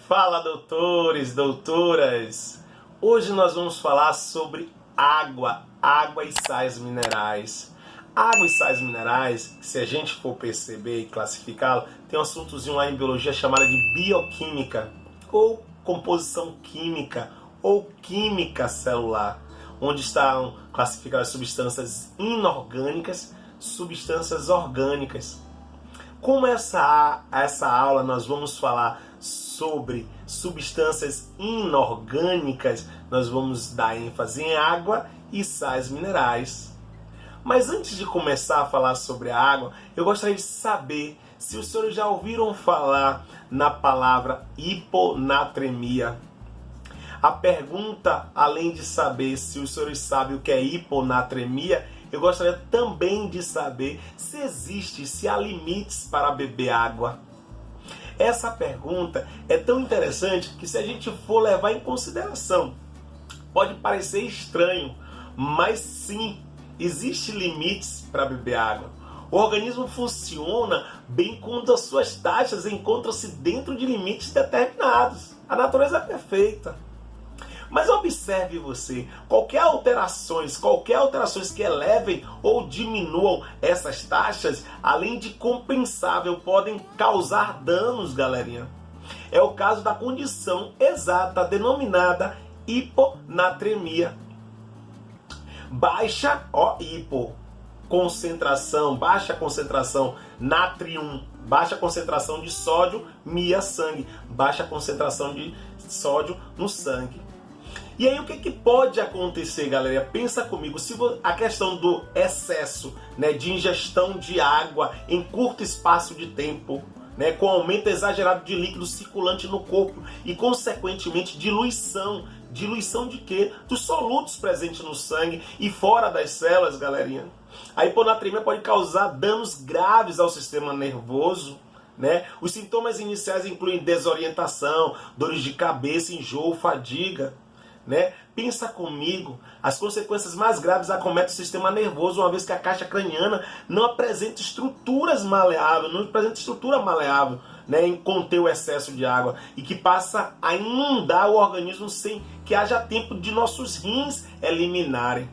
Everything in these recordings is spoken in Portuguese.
Fala, doutores, doutoras! Hoje nós vamos falar sobre água e sais minerais. Água e sais minerais, se a gente for perceber e classificá-lo, tem um assuntozinho lá em biologia chamado de bioquímica, ou composição química, ou química celular, onde estão classificadas substâncias inorgânicas, substâncias orgânicas. Como essa aula nós vamos falar sobre substâncias inorgânicas, nós vamos dar ênfase em água e sais minerais. Mas antes de começar a falar sobre a água, eu gostaria de saber se os senhores já ouviram falar na palavra hiponatremia. A pergunta, além de saber se os senhores sabem o que é hiponatremia, eu gostaria também de saber se há limites para beber água. Essa pergunta é tão interessante que, se a gente for levar em consideração, pode parecer estranho, mas sim, existem limites para beber água. O organismo funciona bem quando as suas taxas encontram-se dentro de limites determinados. A natureza é perfeita. Mas observe você, qualquer alterações que elevem ou diminuam essas taxas, além de compensável, podem causar danos, galerinha. É o caso da condição exata denominada hiponatremia. Baixa concentração natrium, baixa concentração de sódio, mia sangue, baixa concentração de sódio no sangue. E aí o que pode acontecer, galera? Pensa comigo, se a questão do excesso, de ingestão de água em curto espaço de tempo, com aumento exagerado de líquido circulante no corpo e, consequentemente, diluição de quê? Dos solutos presentes no sangue e fora das células, galerinha. A hiponatremia pode causar danos graves ao sistema nervoso. Os sintomas iniciais incluem desorientação, dores de cabeça, enjoo, fadiga. Pensa comigo, as consequências mais graves acometem o sistema nervoso, uma vez que a caixa craniana não apresenta estrutura maleável em conter o excesso de água, e que passa a inundar o organismo sem que haja tempo de nossos rins eliminarem.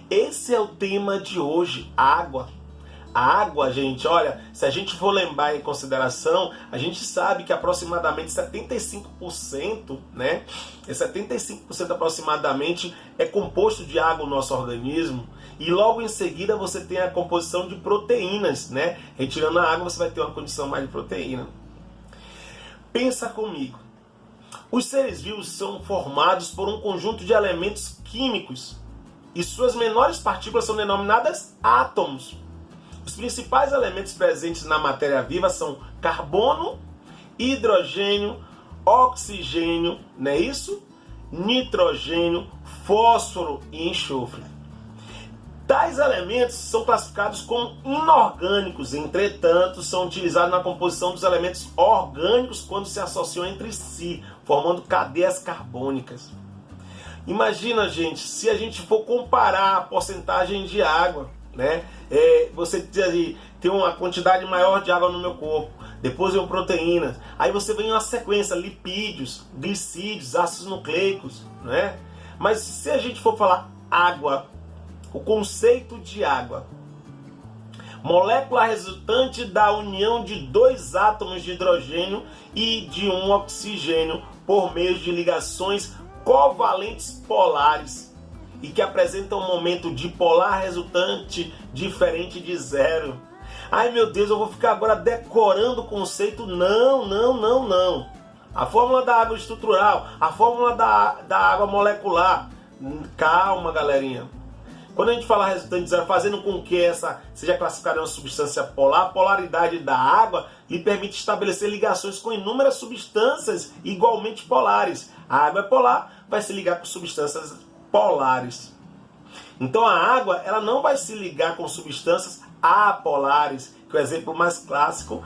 Esse é o tema de hoje, água. A água, gente, olha, se a gente for levar em consideração, a gente sabe que aproximadamente 75%, 75% aproximadamente é composto de água o nosso organismo. E logo em seguida você tem a composição de proteínas, Retirando a água você vai ter uma condição mais de proteína. Pensa comigo. Os seres vivos são formados por um conjunto de elementos químicos e suas menores partículas são denominadas átomos. Os principais elementos presentes na matéria viva são carbono, hidrogênio, oxigênio, não é isso? Nitrogênio, fósforo e enxofre. Tais elementos são classificados como inorgânicos, entretanto, são utilizados na composição dos elementos orgânicos quando se associam entre si, formando cadeias carbônicas. Imagina, gente, se a gente for comparar a porcentagem de água, você tem uma quantidade maior de água no meu corpo, depois vem proteínas, aí você vem uma sequência, lipídios, glicídios, ácidos nucleicos, Mas se a gente for falar água, o conceito de água, molécula resultante da união de dois átomos de hidrogênio e de um oxigênio por meio de ligações covalentes polares, e que apresenta um momento dipolar resultante diferente de zero. Ai meu Deus, eu vou ficar agora decorando o conceito? Não. A fórmula da água estrutural, a fórmula da água molecular. Calma, galerinha. Quando a gente fala resultante de zero, fazendo com que essa seja classificada em uma substância polar, a polaridade da água lhe permite estabelecer ligações com inúmeras substâncias igualmente polares. A água é polar, vai se ligar com substâncias polares. Então a água ela não vai se ligar com substâncias apolares, que o exemplo mais clássico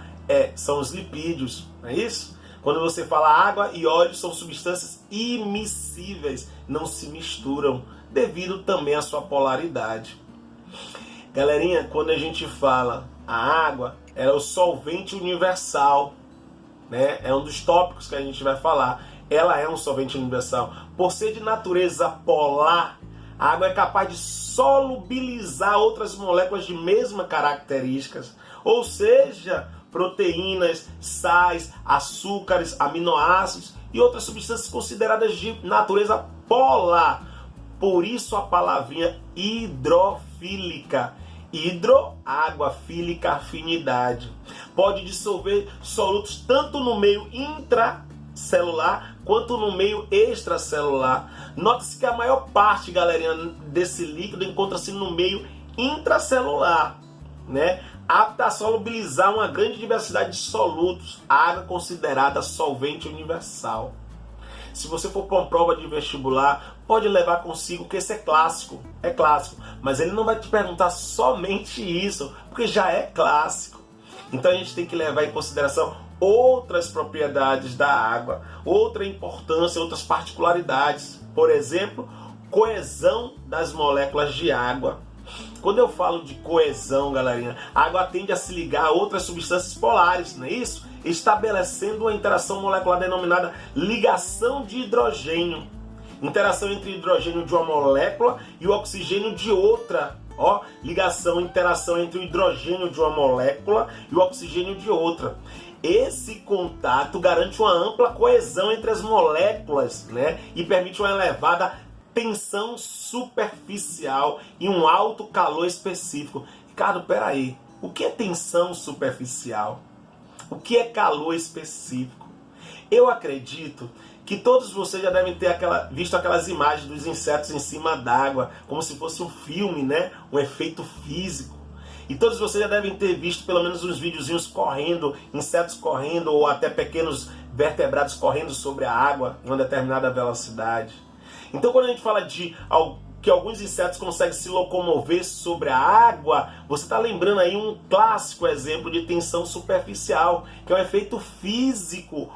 são os lipídios, não é isso? Quando você fala água e óleo, são substâncias immiscíveis, não se misturam, devido também à sua polaridade. Galerinha, quando a gente fala a água, ela é o solvente universal. né? É um dos tópicos que a gente vai falar. Ela é um solvente universal. Por ser de natureza polar, a água é capaz de solubilizar outras moléculas de mesmas características, ou seja, proteínas, sais, açúcares, aminoácidos e outras substâncias consideradas de natureza polar. Por isso a palavrinha hidrofílica. Hidro, água, fílica, afinidade. Pode dissolver solutos tanto no meio intracelular quanto no meio extracelular. Note-se que a maior parte, galerinha, desse líquido encontra-se no meio intracelular, né? Apta a solubilizar uma grande diversidade de solutos. A água é considerada solvente universal. Se você for para uma prova de vestibular, pode levar consigo que esse é clássico, mas ele não vai te perguntar somente isso, porque já é clássico. Então a gente tem que levar em consideração outras propriedades da água, outra importância, outras particularidades. Por exemplo, coesão das moléculas de água. Quando eu falo de coesão, galerinha, a água tende a se ligar a outras substâncias polares, não é isso? Estabelecendo uma interação molecular denominada ligação de hidrogênio. Interação entre o hidrogênio de uma molécula e o oxigênio de outra. Ó, ligação, interação entre o hidrogênio de uma molécula e o oxigênio de outra. Esse contato garante uma ampla coesão entre as moléculas, né? E permite uma elevada tensão superficial e um alto calor específico. Ricardo, peraí, o que é tensão superficial? O que é calor específico? Eu acredito que todos vocês já devem ter visto aquelas imagens dos insetos em cima d'água, como se fosse um filme, né? Um efeito físico. E todos vocês já devem ter visto pelo menos uns videozinhos correndo, insetos correndo ou até pequenos vertebrados correndo sobre a água em uma determinada velocidade. Então quando a gente fala de que alguns insetos conseguem se locomover sobre a água, você está lembrando aí um clássico exemplo de tensão superficial, que é um efeito físico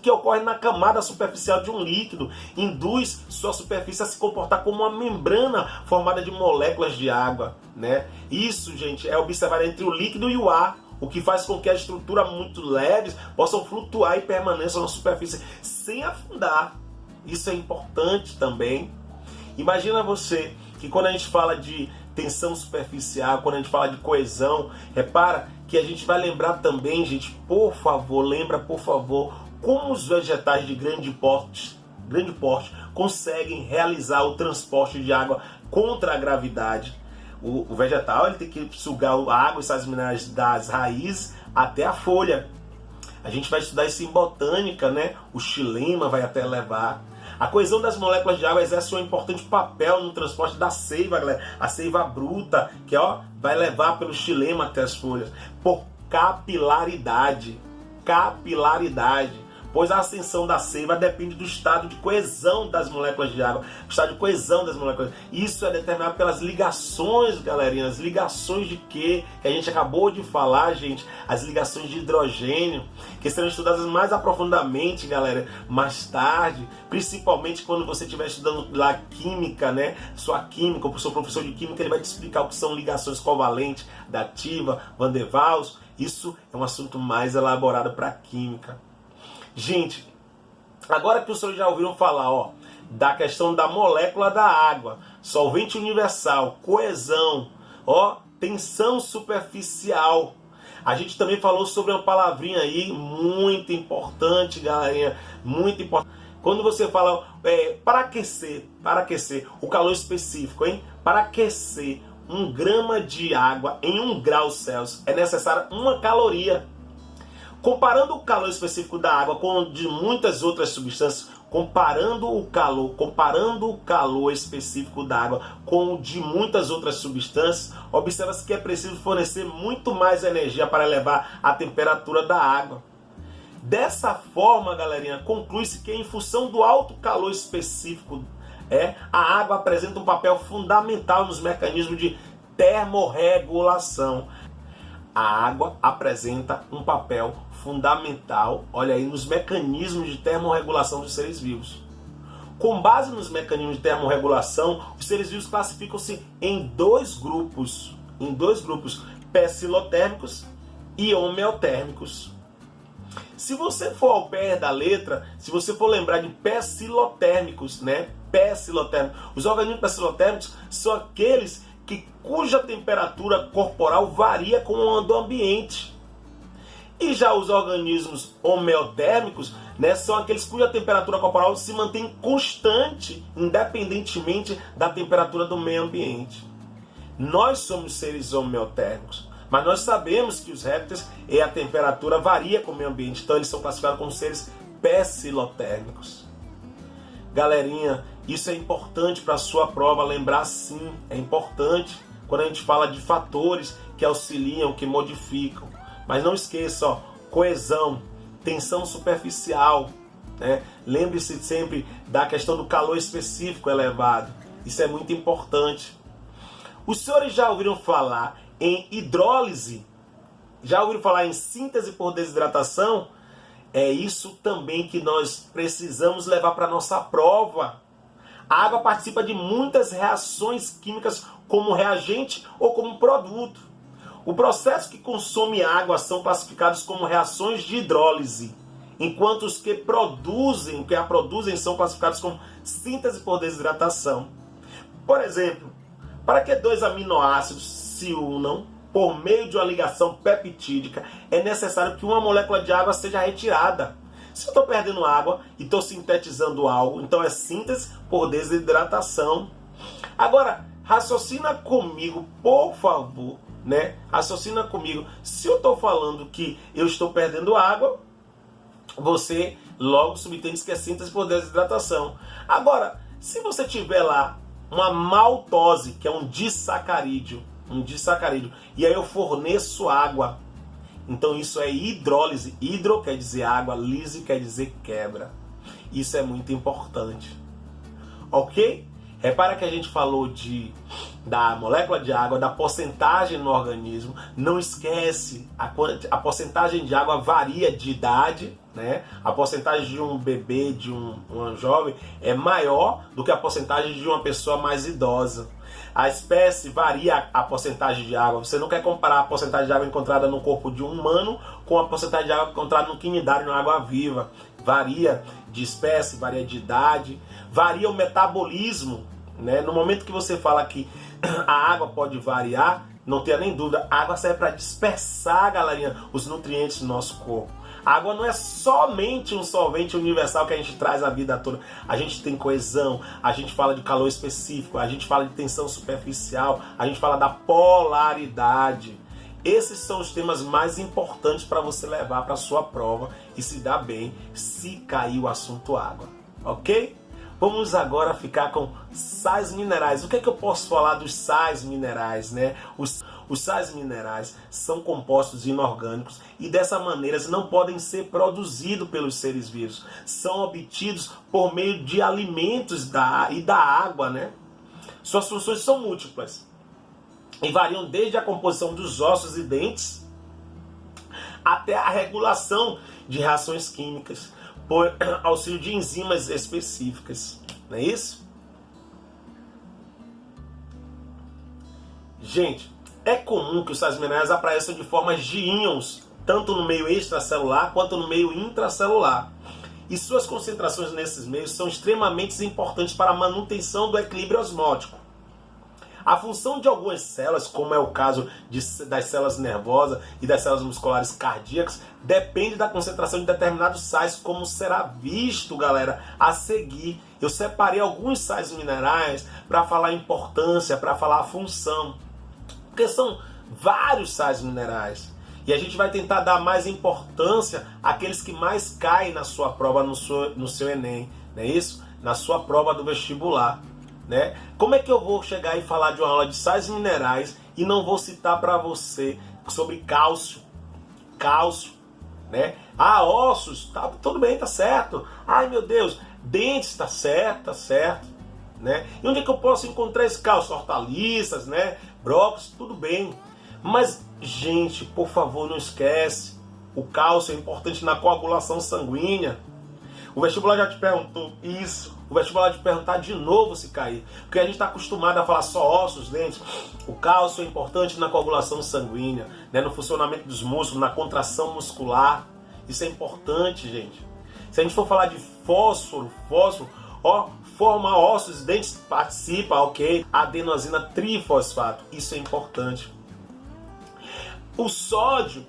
que ocorre na camada superficial de um líquido, induz sua superfície a se comportar como uma membrana formada de moléculas de água, né? Isso, gente, é observado entre o líquido e o ar, o que faz com que as estruturas muito leves possam flutuar e permaneçam na superfície sem afundar. Isso é importante também. Imagina você que quando a gente fala de tensão superficial, quando a gente fala de coesão, repara que a gente vai lembrar também, gente, por favor, como os vegetais de grande porte conseguem realizar o transporte de água contra a gravidade. O vegetal ele tem que sugar a água e sais minerais das raízes até a folha. A gente vai estudar isso em botânica, né? O xilema vai até levar. A coesão das moléculas de água exerce um importante papel no transporte da seiva, galera. A seiva bruta, que vai levar pelo xilema até as folhas. Por capilaridade. Pois a ascensão da seiva depende do estado de coesão das moléculas de água. O estado de coesão das moléculas. Isso é determinado pelas ligações, galerinha. As ligações de quê? Que a gente acabou de falar, gente. As ligações de hidrogênio, que serão estudadas mais aprofundadamente, galera, mais tarde. Principalmente quando você estiver estudando lá química, né? Sua química, o seu professor de química, ele vai te explicar o que são ligações covalentes, dativa, Van der Waals. Isso é um assunto mais elaborado para química. Gente, agora que vocês já ouviram falar da questão da molécula da água, solvente universal, coesão, tensão superficial, a gente também falou sobre uma palavrinha aí muito importante, galerinha, muito importante. Quando você fala para aquecer, o calor específico, para aquecer 1 grama de água em 1 grau Celsius é necessária 1 caloria. Comparando o calor específico da água com o de muitas outras substâncias, comparando o calor específico da água com o de muitas outras substâncias, observa-se que é preciso fornecer muito mais energia para elevar a temperatura da água. Dessa forma, galerinha, conclui-se que em função do alto calor específico, a água apresenta um papel fundamental nos mecanismos de termorregulação. A água apresenta um papel fundamental, olha aí, nos mecanismos de termorregulação dos seres vivos. Com base nos mecanismos de termorregulação, os seres vivos classificam-se em dois grupos, pecilotérmicos e homeotérmicos. Se você for ao pé da letra, se você for lembrar de pecilotérmicos, né? Pecilotérmicos. Os organismos pecilotérmicos são aqueles cuja temperatura corporal varia com o do ambiente. E já os organismos homeotérmicos, né, são aqueles cuja temperatura corporal se mantém constante, independentemente da temperatura do meio ambiente. Nós somos seres homeotérmicos, mas nós sabemos que os répteis a temperatura varia com o meio ambiente, então eles são classificados como seres pecilotérmicos. Galerinha, isso é importante para a sua prova, lembrar sim, é importante quando a gente fala de fatores que auxiliam, que modificam. Mas não esqueça, ó, coesão, tensão superficial, né? Lembre-se sempre da questão do calor específico elevado. Isso é muito importante. Os senhores já ouviram falar em hidrólise? Já ouviram falar em síntese por desidratação? É isso também que nós precisamos levar para a nossa prova. A água participa de muitas reações químicas como reagente ou como produto. O processo que consome água são classificados como reações de hidrólise, enquanto os que a produzem são classificados como síntese por desidratação. Por exemplo, para que dois aminoácidos se unam por meio de uma ligação peptídica, é necessário que uma molécula de água seja retirada. Se eu estou perdendo água e estou sintetizando algo, então é síntese por desidratação. Agora, raciocina comigo, por favor, né? Raciocina comigo. Se eu estou falando que eu estou perdendo água, você logo subentende que é síntese por desidratação. Agora, se você tiver lá uma maltose, que é um disacarídeo, e aí eu forneço água, então isso é hidrólise. Hidro quer dizer água, lise quer dizer quebra. Isso é muito importante. Ok? Repara que a gente falou da molécula de água, da porcentagem no organismo. Não esquece, a porcentagem de água varia de idade, né? A porcentagem de um bebê, de uma jovem, é maior do que a porcentagem de uma pessoa mais idosa. A espécie varia a porcentagem de água. Você não quer comparar a porcentagem de água encontrada no corpo de um humano com a porcentagem de água encontrada no quinidário, na água viva. Varia de espécie, varia de idade, varia o metabolismo, né? No momento que você fala que a água pode variar, não tenha nem dúvida, a água serve para dispersar, galerinha, os nutrientes do nosso corpo. A água não é somente um solvente universal que a gente traz a vida toda. A gente tem coesão, a gente fala de calor específico, a gente fala de tensão superficial, a gente fala da polaridade. Esses são os temas mais importantes para você levar para a sua prova e se dar bem se cair o assunto água, ok? Vamos agora ficar com sais minerais. O que é que eu posso falar dos sais minerais, né? Os sais minerais são compostos inorgânicos e dessa maneira não podem ser produzidos pelos seres vivos. São obtidos por meio de alimentos e da água, né? Suas funções são múltiplas e variam desde a composição dos ossos e dentes até a regulação de reações químicas por auxílio de enzimas específicas. Não é isso? Gente, é comum que os sais minerais apareçam de formas de íons, tanto no meio extracelular quanto no meio intracelular. E suas concentrações nesses meios são extremamente importantes para a manutenção do equilíbrio osmótico. A função de algumas células, como é o caso das células nervosas e das células musculares cardíacas, depende da concentração de determinados sais, como será visto, galera, a seguir. Eu separei alguns sais minerais para falar a importância, para falar a função, porque são vários sais minerais. E a gente vai tentar dar mais importância àqueles que mais caem na sua prova, no seu Enem, não é isso? Na sua prova do vestibular. Né? Como é que eu vou chegar e falar de uma aula de sais minerais e não vou citar para você sobre cálcio? Cálcio, né? Ah, ossos, tá tudo bem, tá certo. Ai, meu Deus, dentes, tá certo, né? E onde é que eu posso encontrar esse cálcio? Hortaliças, né? Brócolis, tudo bem. Mas, gente, por favor, não esquece. O cálcio é importante na coagulação sanguínea. O vestibular já te perguntou isso. O vestibular vai te perguntar de novo se cair. Porque a gente está acostumado a falar só ossos, dentes. O cálcio é importante na coagulação sanguínea, né, no funcionamento dos músculos, na contração muscular. Isso é importante, gente. Se a gente for falar de fósforo, ó, forma ossos, dentes, participa, ok? Adenosina trifosfato, isso é importante. O sódio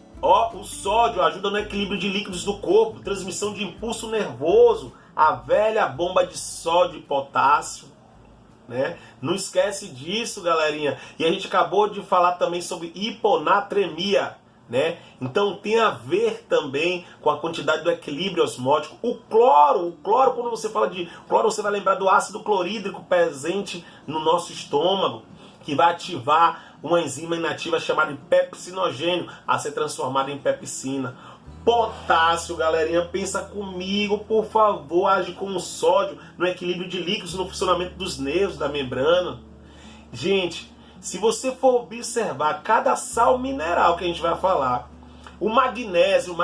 ajuda no equilíbrio de líquidos do corpo, transmissão de impulso nervoso, a velha bomba de sódio e potássio, né? Não esquece disso, galerinha. E a gente acabou de falar também sobre hiponatremia, né? Então tem a ver também com a quantidade do equilíbrio osmótico. O cloro, quando você fala de cloro, você vai lembrar do ácido clorídrico presente no nosso estômago, que vai ativar uma enzima inativa chamada pepsinogênio a ser transformada em pepsina. Potássio, galerinha, pensa comigo, por favor, age com o sódio no equilíbrio de líquidos, no funcionamento dos nervos, da membrana. Gente, se você for observar cada sal mineral que a gente vai falar, o magnésio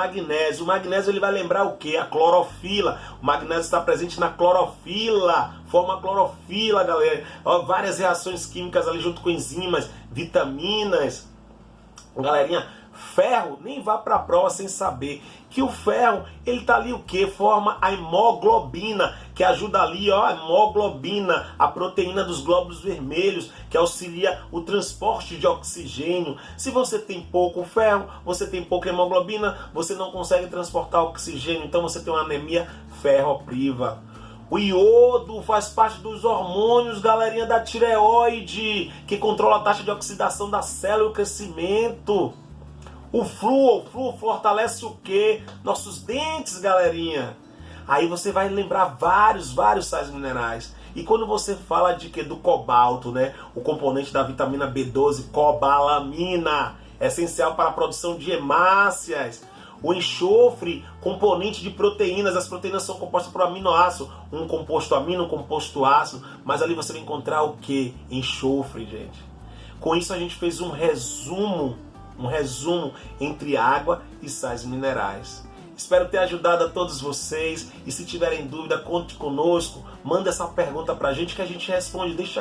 ele vai lembrar o quê? A clorofila. O magnésio está presente na clorofila, forma clorofila, galera. Ó, várias reações químicas ali junto com enzimas, vitaminas. Galerinha, ferro, nem vá para a prova sem saber que o ferro, ele tá ali o que? Forma a hemoglobina, que ajuda ali, ó, a hemoglobina, a proteína dos glóbulos vermelhos, que auxilia o transporte de oxigênio. Se você tem pouco ferro, você tem pouca hemoglobina, você não consegue transportar oxigênio, então você tem uma anemia ferropriva. O iodo faz parte dos hormônios, galerinha, da tireoide, que controla a taxa de oxidação da célula e o crescimento. O flúor fortalece o quê? Nossos dentes, galerinha. Aí você vai lembrar vários sais minerais. E quando você fala de quê? Do cobalto, né? O componente da vitamina B12, cobalamina, essencial para a produção de hemácias. O enxofre, componente de proteínas. As proteínas são compostas por aminoácido. Um composto amino, um composto ácido. Mas ali você vai encontrar o quê? Enxofre, gente. Com isso a gente fez um resumo entre água e sais minerais. Espero ter ajudado a todos vocês. E se tiverem dúvida, conte conosco. Manda essa pergunta pra gente que a gente responde. Deixa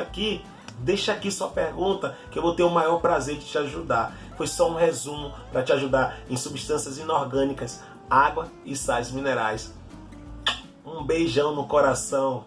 aqui sua pergunta, que eu vou ter o maior prazer de te ajudar. Foi só um resumo para te ajudar em substâncias inorgânicas, água e sais minerais. Um beijão no coração.